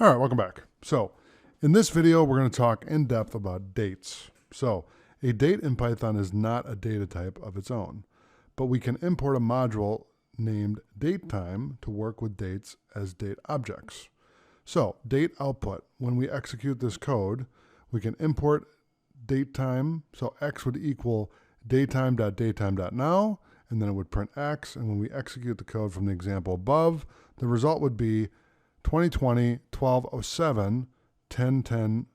All right, welcome back. So in this video, we're going to talk in depth about dates. So a date in Python is not a data type of its own, but we can import a module named datetime to work with dates as date objects. So date output, when we execute this code, we can import datetime. So x would equal datetime.datetime.now, and then it would print x. And when we execute the code from the example above, the result would be 2020 12:07 10:10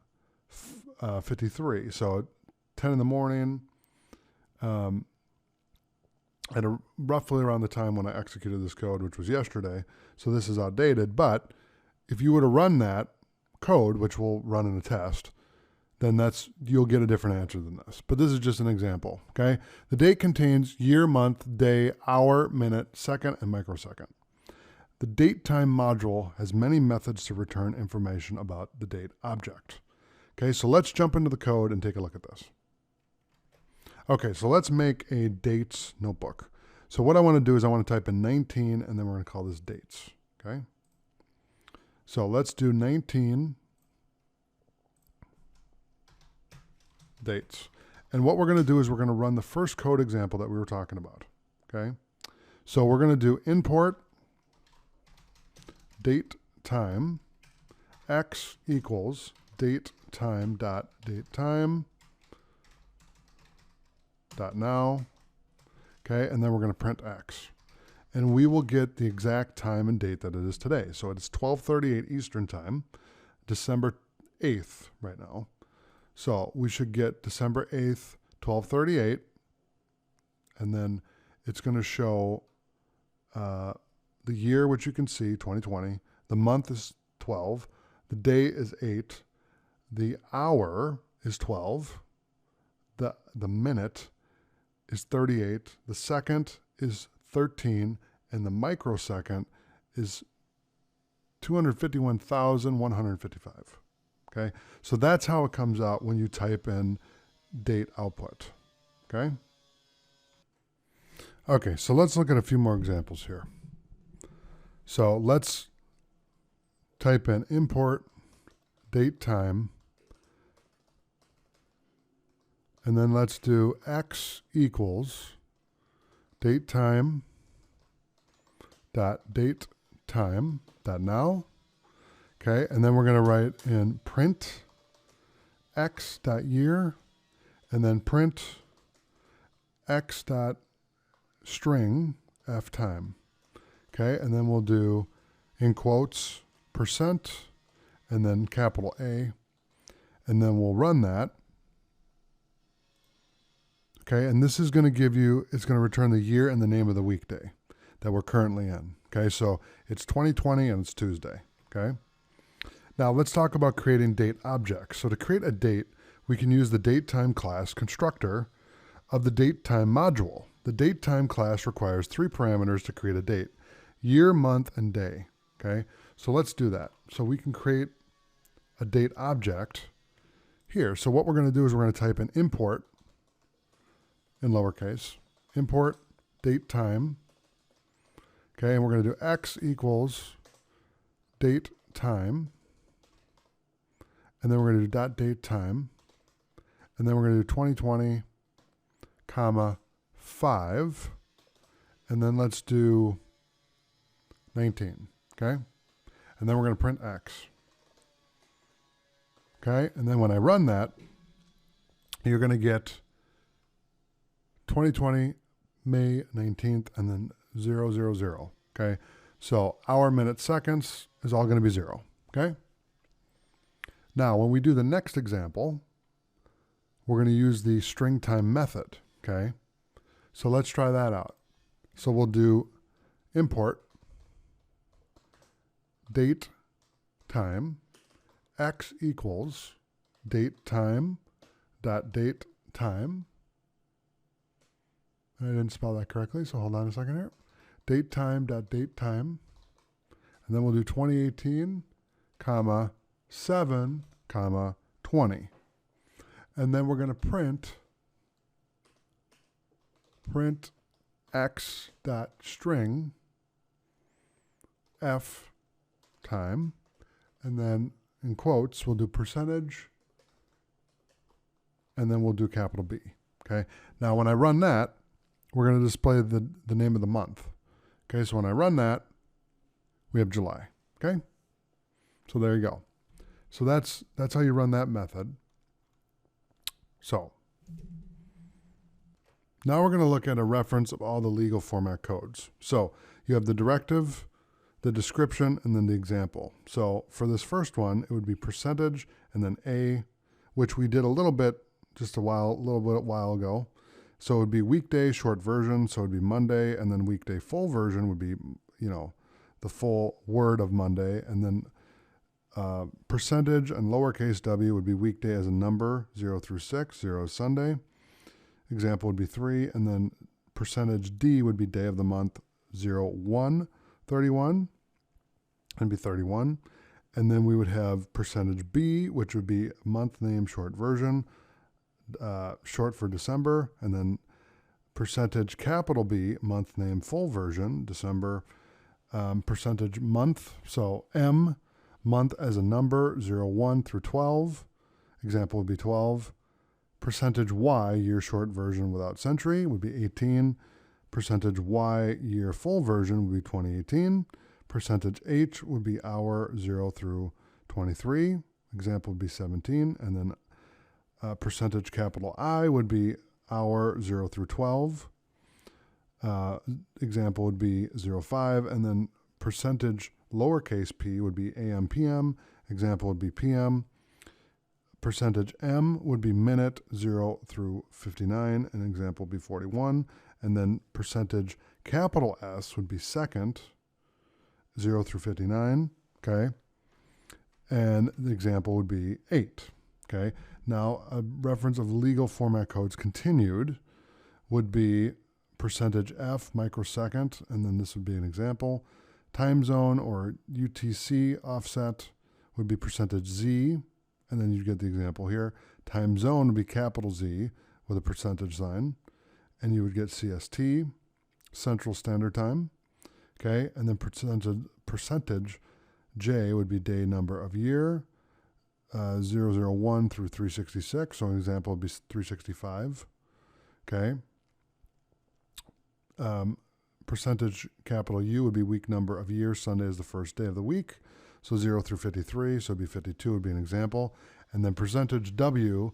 53. So 10 in the morning, at roughly around the time when I executed this code, which was yesterday. So this is outdated, but if you were to run that code, which we'll run in a test, then you'll get a different answer than this. But this is just an example, okay? The date contains year, month, day, hour, minute, second, and microsecond. The datetime module has many methods to return information about the date object. Okay, so let's jump into the code and take a look at this. Okay, so let's make a dates notebook. So what I want to do is I want to type in 19, and then we're going to call this dates, okay? So let's do 19 dates. And what we're going to do is we're going to run the first code example that we were talking about, okay? So we're going to do import datetime x equals datetime dot datetime dot now, okay, and then we're going to print x, and we will get the exact time and date that it is today. So it's 12:38 Eastern time, December 8th right now. So we should get December 8th 12:38, and then it's going to show the year, which you can see, 2020. The month is 12. The day is 8. The hour is 12. The minute is 38. The second is 13. And the microsecond is 251,155. Okay? So that's how it comes out when you type in date output. Okay? Okay, so let's look at a few more examples here. So let's type in import datetime, and then let's do x equals datetime dot datetime dot now. Okay, and then we're going to write in print x dot year, and then print x dot string f time. Okay, and then we'll do in quotes %, and then capital A, and then we'll run that. Okay, and this is going to give you, it's going to return the year and the name of the weekday that we're currently in. Okay, so it's 2020 and it's Tuesday. Okay, now let's talk about creating date objects. So to create a date, we can use the datetime class constructor of the datetime module. The datetime class requires 3 parameters to create a date: year, month, and day. Okay, so let's do that. So we can create a date object here. So what we're going to do is we're going to type in import in lowercase, import datetime. Okay, and we're going to do x equals datetime, and then we're going to do dot datetime, and then we're going to do 2020, comma 5, and then let's do 19, okay? And then we're going to print x. Okay, and then when I run that, you're going to get 2020, May 19th, and then 000, okay? So hour, minute, seconds is all going to be 0, okay? Now, when we do the next example, we're going to use the string time method, okay? So let's try that out. So we'll do import date time x equals datetime dot datetime. I didn't spell that correctly, so hold on a second here. Datetime dot datetime, and then we'll do 2018, comma 7, comma 20, and then we're going to print x dot string f time, And then in quotes, we'll do percentage, and then we'll do capital B. Okay. Now, when I run that, we're going to display the name of the month. Okay. So when I run that, we have July. Okay. So there you go. So that's how you run that method. So now we're going to look at a reference of all the legal format codes. So you have the directive, the description, and then the example. So for this first one, it would be percentage and then A, which we did a little bit just a while ago. So it would be weekday short version. So it would be Monday, and then weekday full version would be, the full word of Monday, and then percentage and lowercase w would be weekday as a number, 0 through 6, 0 is Sunday. Example would be 3, and then percentage D would be day of the month, 0, 1, 31, and be 31. And then we would have percentage B, which would be month name short version, short for December, and then percentage capital B, month name full version, December, percentage month, so M, month as a number, 0, 1 through 12. Example would be 12. Percentage Y, year short version without century, would be 18. Percentage Y, year full version, would be 2018. Percentage H would be hour, 0 through 23. Example would be 17. And then percentage capital I would be hour, 0 through 12. Example would be 05. And then percentage lowercase p would be AM, PM. Example would be PM. Percentage M would be minute, 0 through 59. An example would be 41. And then percentage capital S would be second, 0 through 59. Okay. And the example would be 8. Okay. Now, a reference of legal format codes continued would be percentage F, microsecond, and then this would be an example. Time zone or UTC offset would be percentage Z, and then you get the example here. Time zone would be capital Z with a percentage sign, and you would get CST, Central Standard Time, okay, and then percentage J would be day number of year, 001 through 366, so an example would be 365, okay. Percentage capital U would be week number of year. Sunday is the first day of the week. So 0 through 53, so it'd be 52 would be an example. And then percentage W,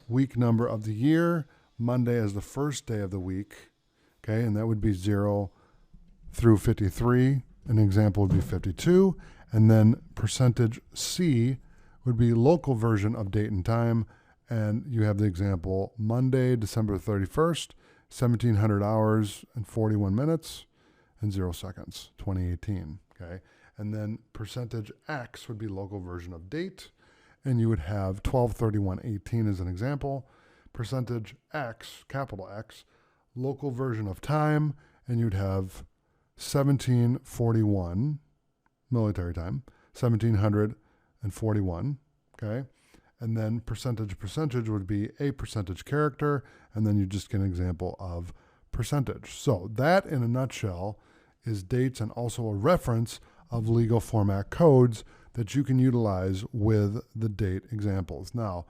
week number of the year. Monday is the first day of the week. Okay, and that would be 0 through 53. An example would be 52. And then percentage C would be local version of date and time. And you have the example Monday, December 31st. 1,700 hours and 41 minutes and 0 seconds, 2018, okay? And then percentage X would be local version of date, and you would have 12/31/18 as an example. Percentage X, capital X, local version of time, and you'd have 1741, military time, 1,741, okay? And then percentage would be a percentage character, and then you just get an example of percentage. So that, in a nutshell, is dates and also a reference of legal format codes that you can utilize with the date examples. Now,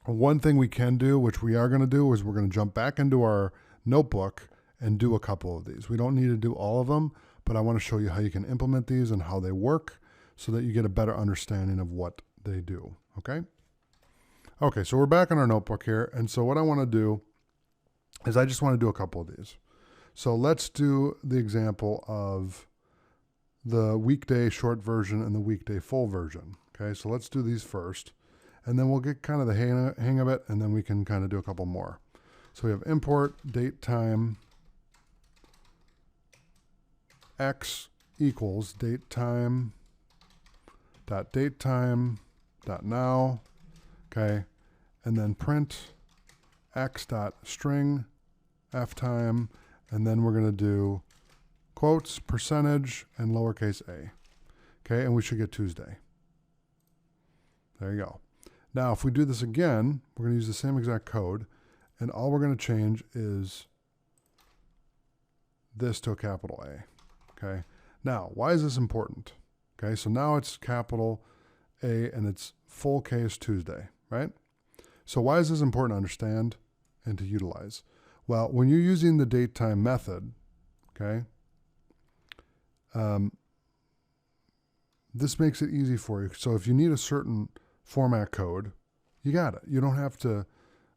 one thing we can do, which we are going to do, is we're going to jump back into our notebook and do a couple of these. We don't need to do all of them, but I want to show you how you can implement these and how they work so that you get a better understanding of what they do, okay? Okay, so we're back in our notebook here, and so what I want to do is I just want to do a couple of these. So let's do the example of the weekday short version and the weekday full version, okay? So let's do these first, and then we'll get kind of the hang of it, and then we can kind of do a couple more. So we have import date time X equals date time dot now, okay, and then print x dot string f time, and then we're going to do quotes, percentage, and lowercase a, okay, and we should get Tuesday. There you go. Now, if we do this again, we're going to use the same exact code, and all we're going to change is this to a capital A, okay. Now, why is this important? Okay, so now it's capital A and it's full case Tuesday, right? So why is this important to understand and to utilize? Well, when you're using the date time method, okay, this makes it easy for you. So if you need a certain format code, you got it. You don't have to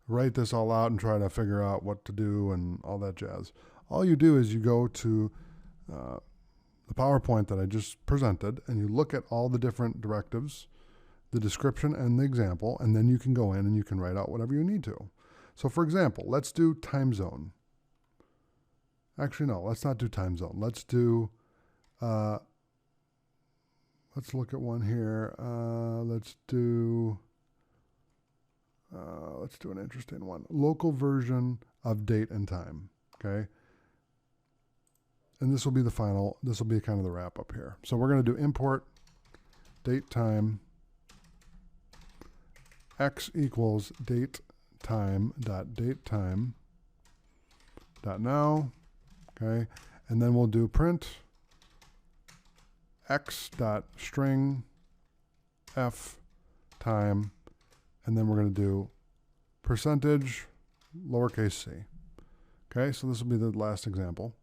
write this all out and try to figure out what to do and all that jazz. All you do is you go to the PowerPoint that I just presented and you look at all the different directives, the description and the example, and then you can go in and you can write out whatever you need to. So for example, let's do time zone. Actually, no, let's not do time zone. Let's do, let's look at one here. Let's do an interesting one. Local version of date and time, okay? And this will be the final, this will be kind of the wrap up here. So we're going to do import date time x equals date time dot date time dot now, okay? And then we'll do print x dot string f time, and then we're going to do percentage lowercase c. Okay, so this will be the last example.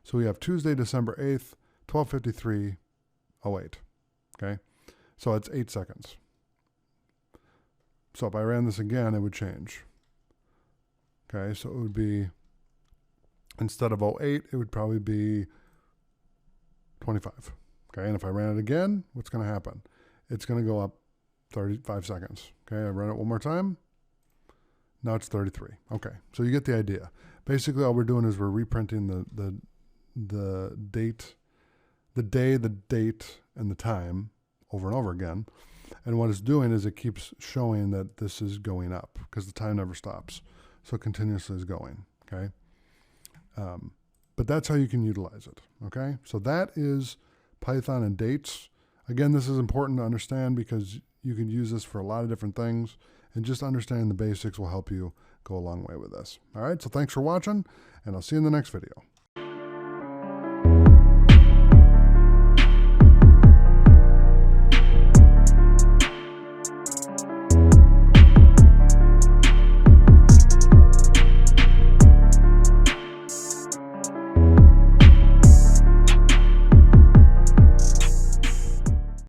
So we have Tuesday, December 8th, 12:53:08. Okay, so it's 8 seconds. So if I ran this again, it would change. Okay, so it would be, instead of 08, it would probably be 25. Okay, and if I ran it again, what's going to happen? It's going to go up 35 seconds. Okay, I run it one more time. Now it's 33. Okay, so you get the idea. Basically, all we're doing is we're reprinting the date, the day, the date, and the time over and over again. And what it's doing is it keeps showing that this is going up because the time never stops. So it continuously is going, okay? But that's how you can utilize it, okay? So that is Python and dates. Again, this is important to understand because you can use this for a lot of different things, and just understanding the basics will help you go a long way with this. All right, so thanks for watching, and I'll see you in the next video.